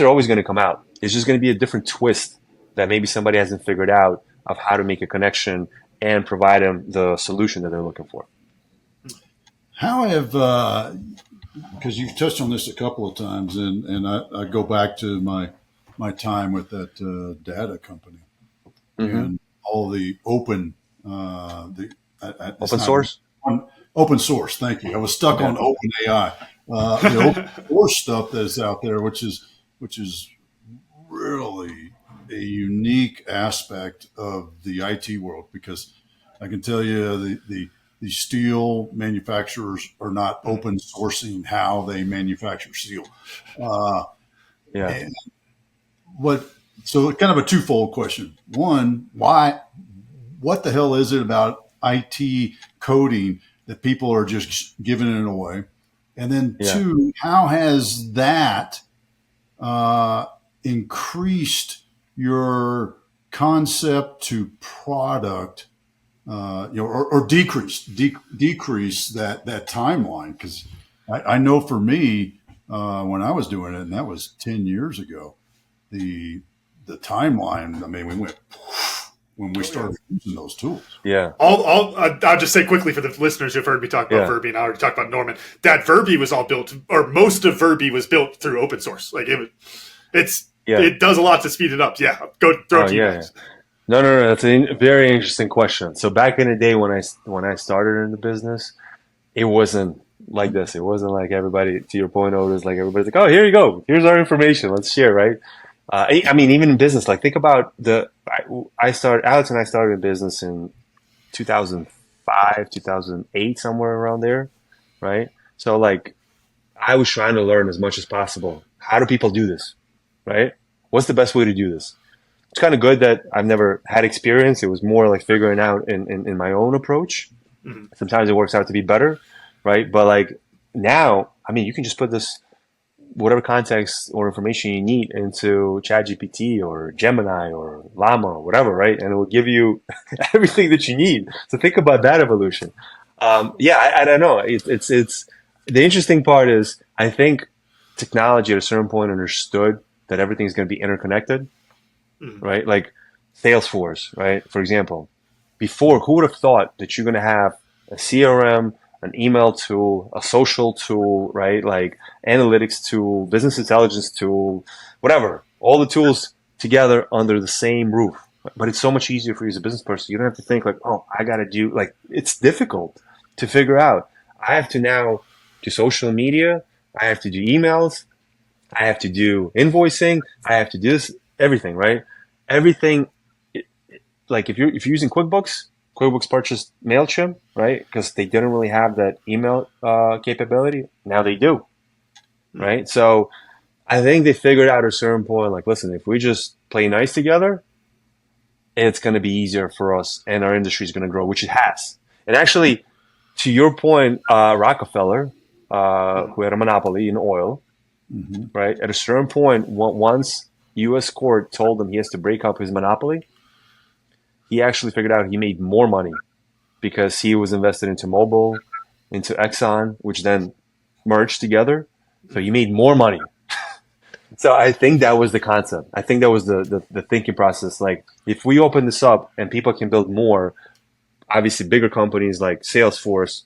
are always going to come out. It's just going to be a different twist that maybe somebody hasn't figured out of how to make a connection and provide them the solution that they're looking for. How have because you've touched on this a couple of times, and I go back to my time with that data company and all the open open source. Open source. Thank you. I was stuck on open AI. The open source stuff that's out there, which is really a unique aspect of the IT world, because I can tell you the steel manufacturers are not open sourcing how they manufacture steel. So kind of a twofold question. One, what the hell is it about IT coding that people are just giving it away? And then 2, how has that increased your concept to product, or decrease that timeline? Because I know for me, when I was doing it, and that was 10 years ago. The timeline, I mean, we went when we started using those tools. Yeah. I'll just say quickly for the listeners who've heard me talk about Verby, and I already talked about Norman, that Verby was all built, or most of Verby was built through open source. Like it does a lot to speed it up. Yeah. Go throw it to you guys. No. That's a very interesting question. So back in the day when I started in the business, it wasn't like this. It wasn't like everybody, to your point, Otis, like everybody's like, oh, here you go. Here's our information. Let's share, right? I mean, even in business, like think about Alex and I started in business in 2005, 2008, somewhere around there, right? So like I was trying to learn as much as possible. How do people do this, right? What's the best way to do this? It's kind of good that I've never had experience. It was more like figuring out in my own approach. Mm-hmm. Sometimes it works out to be better, right? But like now, I mean, you can just put this whatever context or information you need into ChatGPT or Gemini or Llama or whatever, right? And it will give you everything that you need. So think about that evolution. I don't know. It's the interesting part is I think technology at a certain point understood that everything's going to be interconnected, right? Like Salesforce, right? For example, before, who would have thought that you're going to have a CRM, an email tool, a social tool, right? Like analytics tool, business intelligence tool, whatever, all the tools together under the same roof. But it's so much easier for you as a business person. You don't have to think like, oh, I got to do, like, it's difficult to figure out. I have to now do social media. I have to do emails. I have to do invoicing. I have to do this, everything, right? Everything, like if you're using QuickBooks purchased MailChimp, right? Because they didn't really have that email capability. Now they do, right? So I think they figured out at a certain point, like, listen, if we just play nice together, it's going to be easier for us and our industry is going to grow, which it has. And actually, to your point, Rockefeller, who had a monopoly in oil, right? At a certain point, once U.S. court told him he has to break up his monopoly, he actually figured out he made more money because he was invested into Mobil, into Exxon, which then merged together. So he made more money. So I think that was the concept. I think that was the thinking process. Like if we open this up and people can build more, obviously bigger companies like Salesforce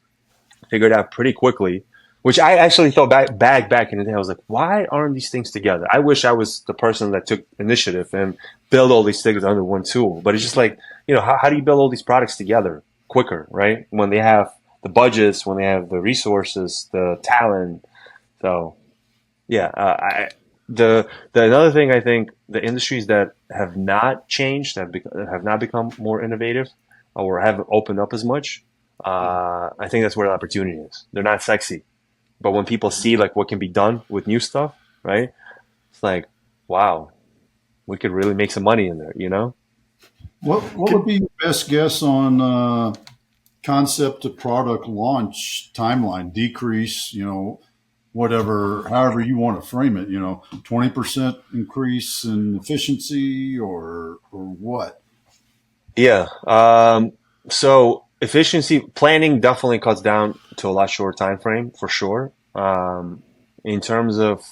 figured out pretty quickly, which I actually thought back in the day. I was like, why aren't these things together? I wish I was the person that took initiative and build all these things under one tool. But it's just like, how do you build all these products together quicker, right? When they have the budgets, when they have the resources, the talent. So, yeah. The another thing, I think the industries that have not changed, have not become more innovative or haven't opened up as much, I think that's where the opportunity is. They're not sexy. But when people see like what can be done with new stuff, right? It's like, wow, we could really make some money in there, What would be your best guess on concept to product launch timeline, decrease, whatever, however you want to frame it, 20% increase in efficiency or what? Yeah. So efficiency planning definitely cuts down to a lot shorter time frame for sure. In terms of,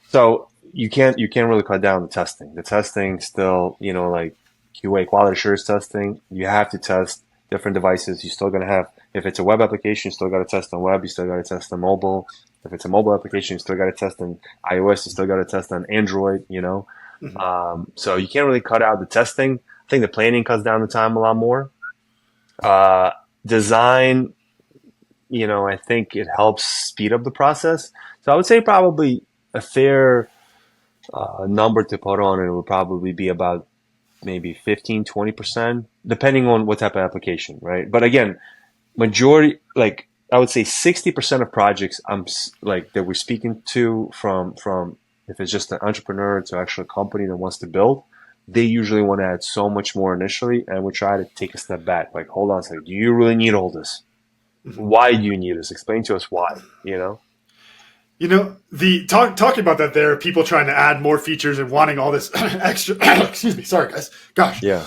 so you can't really cut down the testing. The testing still, like QA, quality assurance testing, you have to test different devices. You're still going to have, if it's a web application, you still got to test on web. You still got to test on mobile. If it's a mobile application, you still got to test on iOS. You still got to test on Android, So you can't really cut out the testing. I think the planning cuts down the time a lot more. Design, I think it helps speed up the process. So I would say probably a fair number to put on it would probably be about maybe 15, 20%, depending on what type of application, right? But again, majority, like I would say 60% of projects that we're speaking to from if it's just an entrepreneur to actually a company that wants to build, they usually want to add so much more initially, and we try to take a step back. Like, hold on a second, do you really need all this? Why do you need this? Explain to us why, You know, the talking about that, there are people trying to add more features and wanting all this extra. Excuse me, sorry guys. Gosh, Yeah.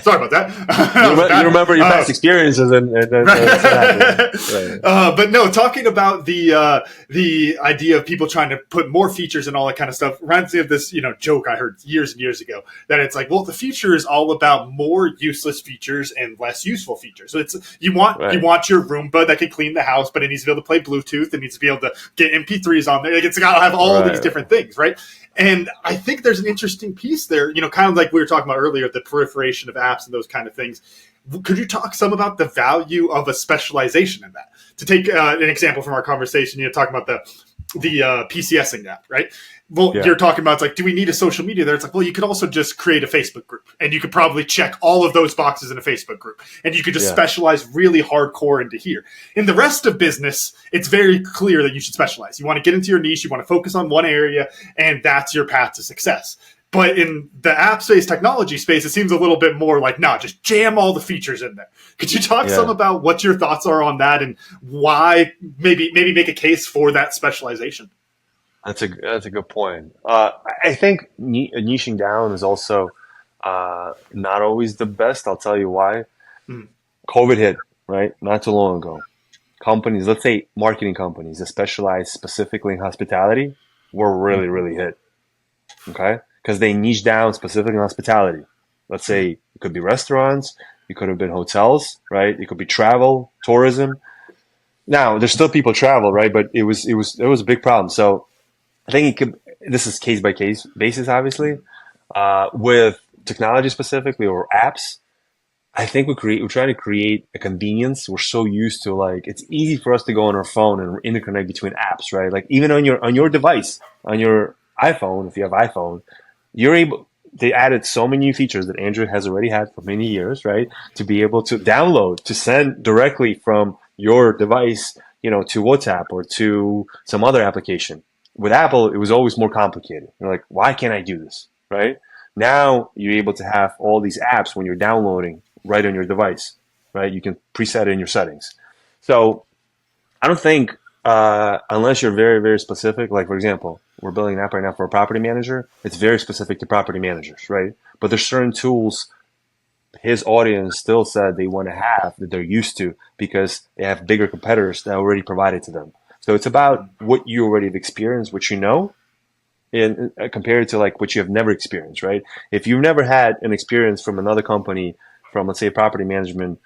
sorry about that. You remember your past experiences, and right. But no, talking about the idea of people trying to put more features and all that kind of stuff reminds me of this, you know, joke I heard years and years ago, that it's like, well, the future is all about more useless features and less useful features. So it's you want your Roomba that can clean the house, but it needs to be able to play Bluetooth. It needs to be able to get MP3s on there. Like, it's got to have all these different things, right? And I think there's an interesting piece there, you know, kind of like we were talking about earlier, the proliferation of apps and those kind of things. Could you talk some about the value of a specialization in that? To take an example from our conversation, you know, talking about the PCSing app, right? Well, you're talking about, it's like, do we need a social media there? It's like, well, you could also just create a Facebook group, and you could probably check all of those boxes in a Facebook group, and you could just specialize really hardcore into here. In the rest of business, it's very clear that you should specialize. You want to get into your niche, you want to focus on one area, and that's your path to success. But in the app space, technology space, it seems a little bit more like, nah, just jam all the features in there. Could you talk some about what your thoughts are on that, and why maybe make a case for that specialization? That's a good point. I think niching down is also not always the best. I'll tell you why. COVID hit, right? Not too long ago. Companies, let's say marketing companies that specialize specifically in hospitality, were really, really hit. Okay? Because they niche down specifically in hospitality. Let's say it could be restaurants, it could have been hotels, right? It could be travel, tourism. Now, there's still people travel, right? But it was a big problem. So I think this is case by case basis, obviously. With technology specifically or apps, I think we're trying to create a convenience. We're so used to, like, it's easy for us to go on our phone and interconnect between apps, right? Like, even on your device, on your iPhone, if you have iPhone, they added so many new features that Android has already had for many years, right? To be able to download, to send directly from your device, you know, to WhatsApp or to some other application. With Apple, it was always more complicated. You're like, why can't I do this, right? Now you're able to have all these apps when you're downloading right on your device, right? You can preset it in your settings. So I don't think, unless you're very, very specific, like, for example, we're building an app right now for a property manager. It's very specific to property managers, right? But there's certain tools his audience still said they want to have, that they're used to, because they have bigger competitors that already provided to them. So it's about what you already have experienced, what you know, and compared to, like, what you have never experienced, right? If you've never had an experience from another company, from, let's say, a property management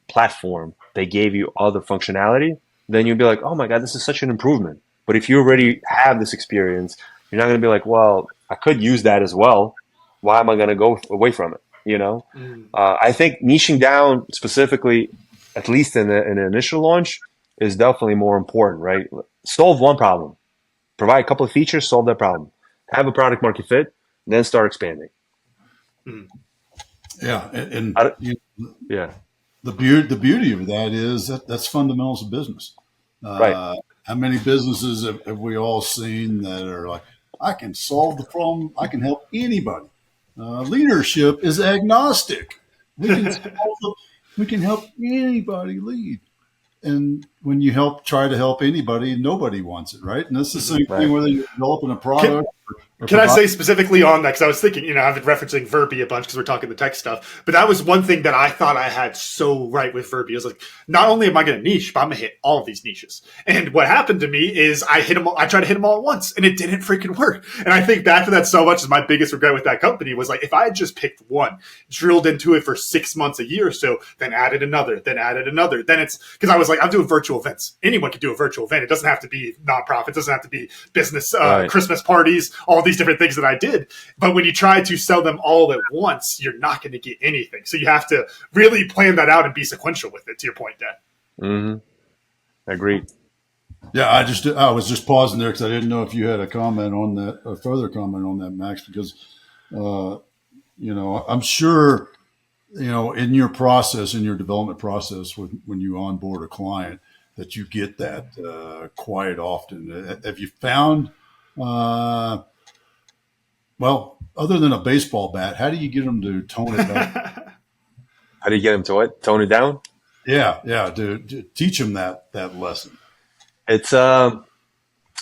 platform, they gave you other functionality, then you'll be like, oh my God, this is such an improvement. But if you already have this experience, you're not going to be like, well, I could use that as well. Why am I going to go away from it? You know, I think niching down specifically, at least in an initial launch, is definitely more important, right? Solve one problem, provide a couple of features, solve that problem, have a product market fit, then start expanding. Yeah, and the beauty of that is that's fundamentals of business. Right. How many businesses have we all seen that are like, I can solve the problem, I can help anybody. Leadership is agnostic. We can help anybody lead. And when you try to help anybody, nobody wants it, right? And that's the same thing whether you're developing a product. Can I say specifically on that? Because I was thinking, you know, I've been referencing Verbi a bunch because we're talking the tech stuff. But that was one thing that I thought I had so right with Verbi. I was like, not only am I going to niche, but I'm going to hit all of these niches. And what happened to me is I tried to hit them all at once, and it didn't freaking work. And I think back to that so much, as my biggest regret with that company was, like, if I had just picked one, drilled into it for 6 months, a year or so, then added another, then it's because I was like, I'm doing virtual events. Anyone can do a virtual event. It doesn't have to be nonprofit. It doesn't have to be business, Christmas parties, all these different things that I did. But when you try to sell them all at once, you're not going to get anything. So you have to really plan that out and be sequential with it, to your point, Dan. Mm-hmm. Agreed. Yeah, I was just pausing there because I didn't know if you had a comment on that, a further comment on that, Max, because, you know, I'm sure, you know, in your process, in your development process, when you onboard a client, that you get that quite often. Have you found, well, other than a baseball bat, how do you get them to tone it down? How do you get them to what? Tone it down? Yeah, to teach them that lesson. It's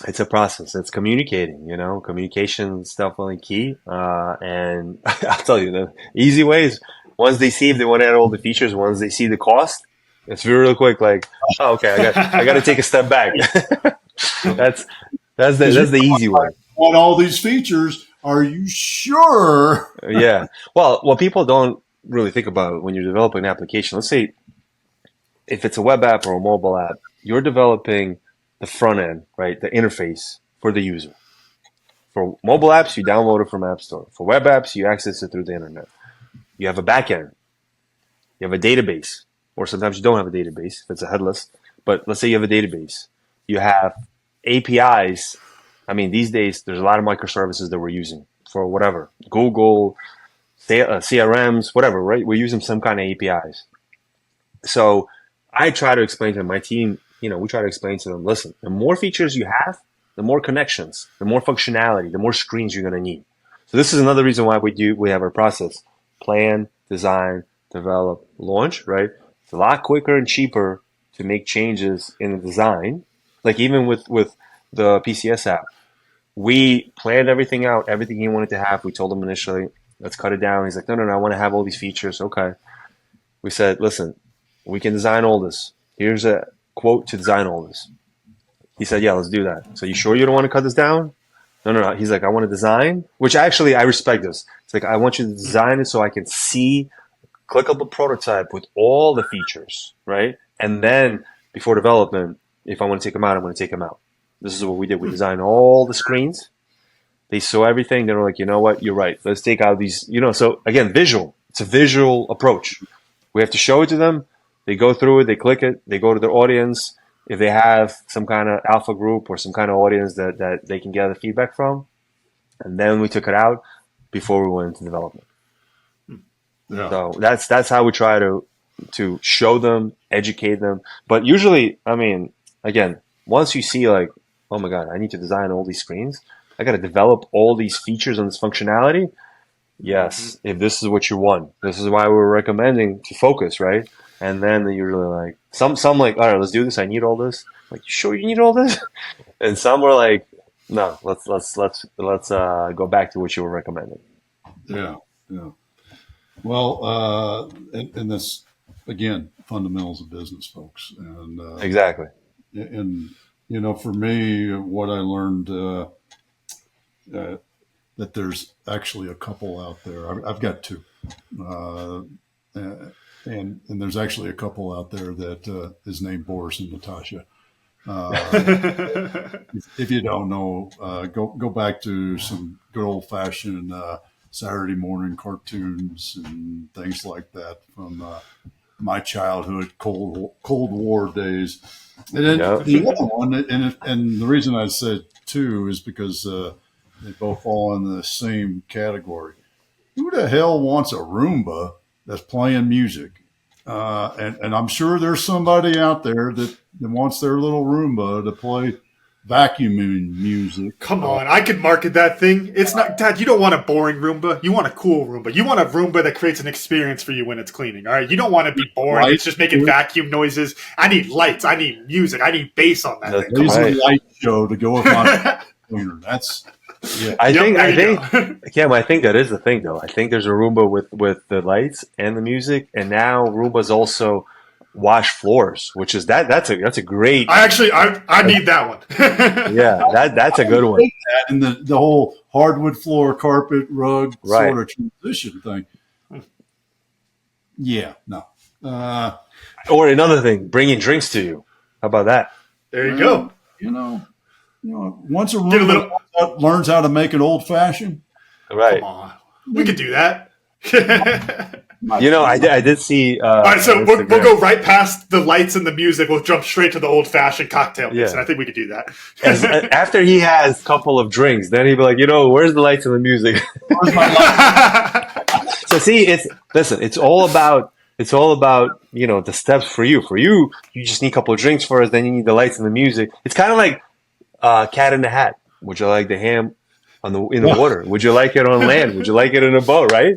It's a process. It's communicating, communication is definitely key. And I'll tell you the easy way is once they see if they want to add all the features, once they see the cost, it's real quick. Like, oh, okay, I got to take a step back. that's the easy way. Want all these features? Are you sure? Yeah. Well, what people don't really think about when you're developing an application, let's say if it's a web app or a mobile app, you're developing the front end, right? The interface for the user. For mobile apps, you download it from App Store. For web apps, you access it through the internet. You have a backend. You have a database, or sometimes you don't have a database if it's a headless. But let's say you have a database. You have APIs. I mean, these days, there's a lot of microservices that we're using for whatever. Google, CRMs, whatever, right? We're using some kind of APIs. So I try to explain to my team, we try to explain to them, listen, the more features you have, the more connections, the more functionality, the more screens you're going to need. So this is another reason why we have our process. Plan, design, develop, launch, right? It's a lot quicker and cheaper to make changes in the design. Like even with the PCS app, we planned everything out, everything he wanted to have. We told him initially, let's cut it down. He's like, no, I want to have all these features. Okay. We said, listen, we can design all this. Here's a quote to design all this. He said, yeah, let's do that. So you sure you don't want to cut this down? No. He's like, I want to design, which actually I respect this. It's like, I want you to design it so I can see a clickable prototype with all the features, right? And then before development, if I want to take them out, I'm going to take them out. This is what we did. We designed all the screens. They saw everything. They were like, you know what? You're right. Let's take out these, so again, visual. It's a visual approach. We have to show it to them. They go through it. They click it. They go to their audience. If they have some kind of alpha group or some kind of audience that they can gather feedback from. And then we took it out before we went into development. Yeah. So that's how we try to show them, educate them. But usually, I mean, again, once you see like, oh my God, I need to design all these screens. I got to develop all these features and this functionality. Yes, if this is what you want, this is why we're recommending to focus, right? And then you're really like, some like, all right, let's do this. I need all this. Like, you sure you need all this? And some were like, no, let's go back to what you were recommending. Yeah. Well, and this again, fundamentals of business, folks, and exactly. And for me, what I learned that there's actually a couple out there. I've got two, and there's actually a couple out there that is named Boris and Natasha. If you don't know, go back to some good old fashioned Saturday morning cartoons and things like that from my childhood, Cold War days. And then the other one, and the reason I said two is because they both fall in the same category. Who the hell wants a Roomba that's playing music? And I'm sure there's somebody out there that wants their little Roomba to play vacuuming music. Come on, I could market that thing. It's not, Dad, you don't want a boring Roomba. You want a cool Roomba. You want a Roomba that creates an experience for you when it's cleaning, all right? You don't want to be boring. It's just making vacuum noises. I need lights. I need music. I need bass on that thing. There's a light show to go with my cleaner. That's... Yeah. I think, Cam, I think that is the thing, though. I think there's a Roomba with the lights and the music, and now Roombas also wash floors, which is that's a great. I need that one. Yeah, that's a good one. And the whole hardwood floor, carpet, rug sort of transition thing. Yeah, no. Or another thing, bringing drinks to you. How about that? There you go. Once a Roomba learns how to make an old fashioned, right? Come on, we could do that. I did see. All right, so we'll go right past the lights and the music. We'll jump straight to the old fashioned cocktail mix, and I think we could do that. After he has a couple of drinks, then he'd be like, where's the lights and the music? Where's my light? So see, it's all about the steps for you. For you, you just need a couple of drinks first, then you need the lights and the music. It's kind of like Cat in the Hat. Would you like the ham in the water? Would you like it on land? Would you like it in a boat? Right?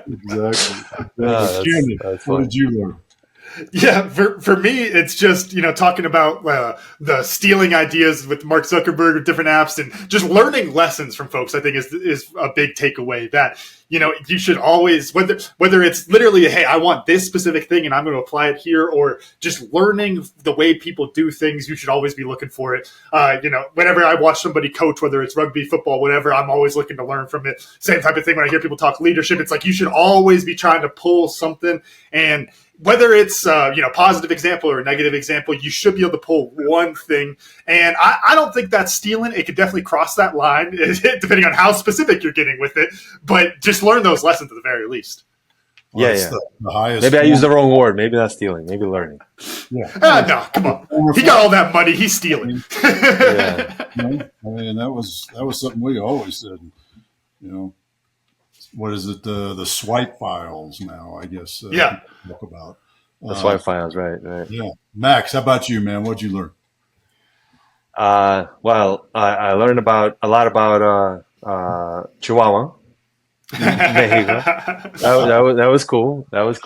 Exactly. That's what did you learn? Yeah, for me, it's just, talking about the stealing ideas with Mark Zuckerberg with different apps and just learning lessons from folks, I think is a big takeaway that, you should always, whether it's literally, hey, I want this specific thing and I'm going to apply it here, or just learning the way people do things, you should always be looking for it. Whenever I watch somebody coach, whether it's rugby, football, whatever, I'm always looking to learn from it. Same type of thing when I hear people talk leadership. It's like you should always be trying to pull something, and whether it's positive example or a negative example, you should be able to pull one thing. And I don't think that's stealing. It could definitely cross that line depending on how specific you're getting with it. But just learn those lessons at the very least. Well, yeah. The highest. Maybe I used the wrong word. Maybe not stealing. Maybe learning. Yeah. No, come on. He got all that money. He's stealing. Yeah. That was something we always said. What is it? The swipe files now, I guess. Yeah. Talk about the swipe files, right? Yeah. Max, how about you, man? What'd you learn? Well, I learned a lot about Chihuahua. That was cool. That was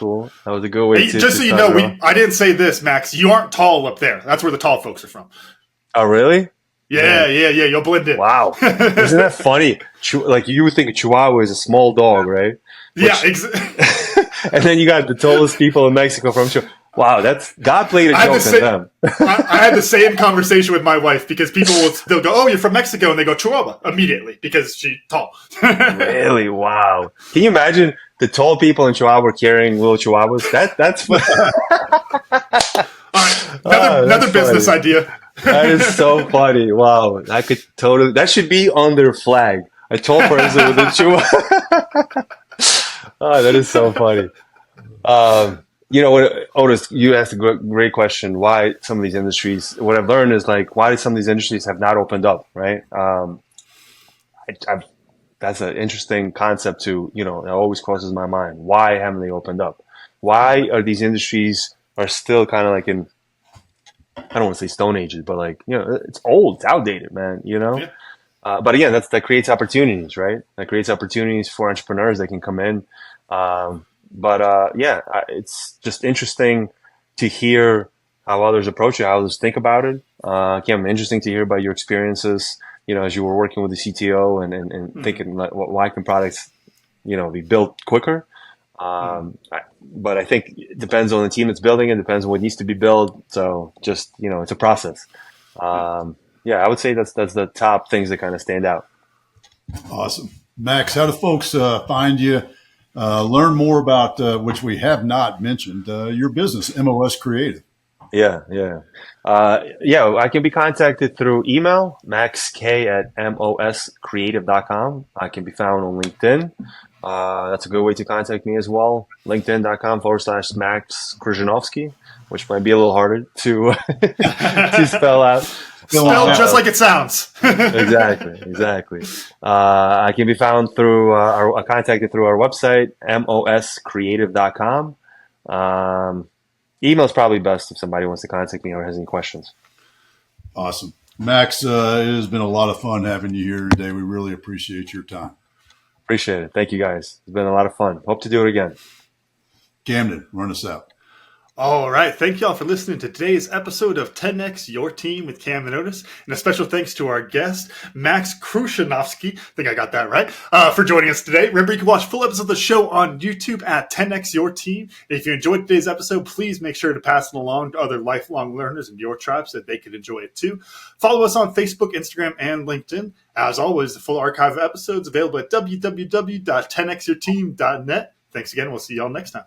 a good way to. Just so you know, I didn't say this, Max. You aren't tall up there. That's where the tall folks are from. Oh, really? Yeah. You'll blend in. Wow, isn't that funny? Like you would think a Chihuahua is a small dog, right? Yeah, exactly. And then you got the tallest people in Mexico from Chihuahua. Wow, God played a joke on them. I had the same conversation with my wife because they'll go, "Oh, you're from Mexico," and they go Chihuahua immediately because she's tall. Really? Wow. Can you imagine the tall people in Chihuahua carrying little Chihuahuas? That's fun. All right, another business idea. That is so funny. Wow, that should be on their flag. A tall person with a Chihuahua. Oh, that is so funny. Otis, you asked a great question. Why some of these industries? What I've learned is why some of these industries have not opened up, right? That's an interesting concept too. It always crosses my mind. Why haven't they opened up? Why are these industries still kind of in? I don't want to say stone ages, but it's old, it's outdated, man. Yeah. But again, that creates opportunities, right? That creates opportunities for entrepreneurs that can come in. It's just interesting to hear how others approach it, how others think about it. Cam, interesting to hear about your experiences, as you were working with the CTO and thinking why can products, be built quicker. But I think it depends on the team that's building it, depends on what needs to be built. So just, it's a process. I would say that's the top things that kind of stand out. Awesome. Max, how do folks find you? Learn more about, which we have not mentioned, your business, MOS Creative. Yeah. I can be contacted through email, maxk@moscreative.com. I can be found on LinkedIn. That's a good way to contact me as well. LinkedIn.com/Max Kryzhanovskiy, which might be a little harder to spell out. Spelled just like it sounds. Exactly. I can be found through contacted through our website, moscreative.com. Email's probably best if somebody wants to contact me or has any questions. Awesome. Max, it has been a lot of fun having you here today. We really appreciate your time. Appreciate it. Thank you, guys. It's been a lot of fun. Hope to do it again. Camden, run us out. All right. Thank y'all for listening to today's episode of 10X Your Team with Cam and Otis. And a special thanks to our guest, Max Kryzhanovskiy. I think I got that right. For joining us today. Remember, you can watch full episodes of the show on YouTube at 10X Your Team. And if you enjoyed today's episode, please make sure to pass it along to other lifelong learners in your tribe so that they can enjoy it too. Follow us on Facebook, Instagram, and LinkedIn. As always, the full archive of episodes available at www.10xyourteam.net. Thanks again. We'll see y'all next time.